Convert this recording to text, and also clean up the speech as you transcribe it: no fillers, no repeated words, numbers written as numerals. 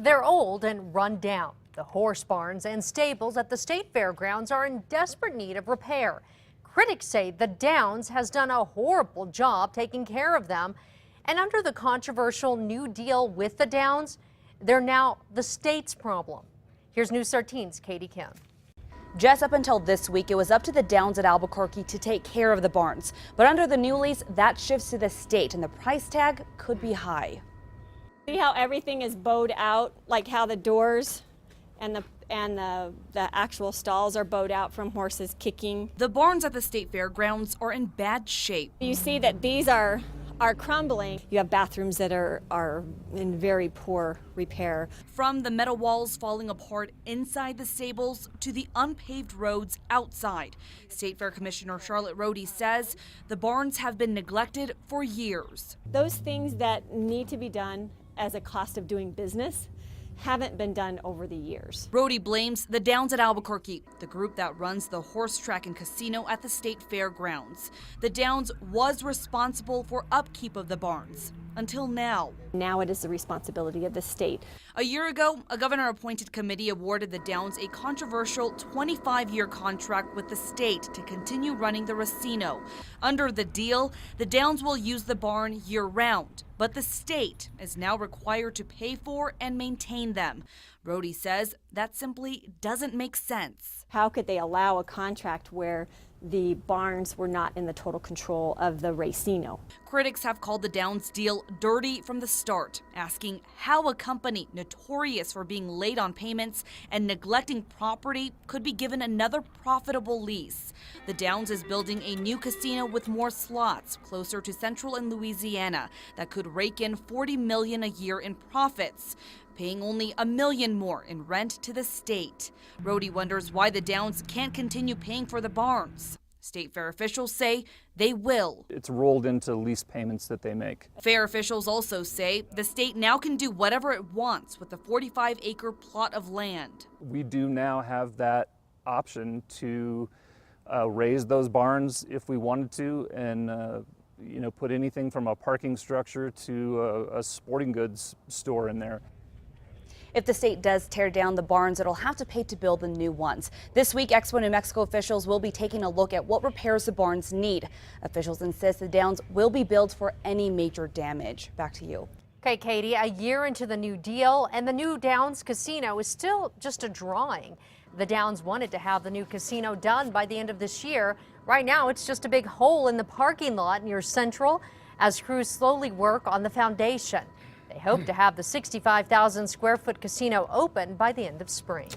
They're old and run down. The horse barns and stables at the state fairgrounds are in desperate need of repair. Critics say the Downs has done a horrible job taking care of them. And under the controversial New Deal with the Downs, they're now the state's problem. Here's News 13's Katie Kim. Just up until this week, it was up to the Downs at Albuquerque to take care of the barns. But under the new lease, that shifts to the state, and the price tag could be high. See how everything is bowed out, like how the doors and the actual stalls are bowed out from horses kicking. The barns at the state fairgrounds are in bad shape. You see that these are crumbling. You have bathrooms that are in very poor repair. From the metal walls falling apart inside the stables to the unpaved roads outside. State Fair Commissioner Charlotte Rohde says the barns have been neglected for years. Those things that need to be done as a cost of doing business haven't been done over the years. Rohde blames the Downs at Albuquerque, the group that runs the horse track and casino at the state fairgrounds. The Downs was responsible for upkeep of the barns until now. Now it is the responsibility of the state. A year ago, a governor-appointed committee awarded the Downs a controversial 25-year contract with the state to continue running the Racino. Under the deal, the Downs will use the barn year-round, but the state is now required to pay for and maintain them. Rohde says that simply doesn't make sense. How could they allow a contract where the barns were not in the total control of the Racino? Critics have called the Downs deal dirty from the start, asking how a company notorious for being late on payments and neglecting property could be given another profitable lease. The Downs is building a new casino with more slots closer to Central and Louisiana that could rake in $40 million a year in profits, paying only $1 million more in rent to the state. Rohde wonders why the Downs can't continue paying for the barns. State fair officials say they will. It's rolled into lease payments that they make. Fair officials also say the state now can do whatever it wants with the 45-acre plot of land. We do now have that option to raise those barns if we wanted to, and put anything from a parking structure to a sporting goods store in there. If the state does tear down the barns, it'll have to pay to build the new ones. This week, Expo New Mexico officials will be taking a look at what repairs the barns need. Officials insist the Downs will be built for any major damage. Back to you. Okay, Katie, a year into the New Deal, and the new Downs Casino is still just a drawing. The Downs wanted to have the new casino done by the end of this year. Right now, it's just a big hole in the parking lot near Central as crews slowly work on the foundation. They hope to have the 65,000 square foot casino open by the end of spring.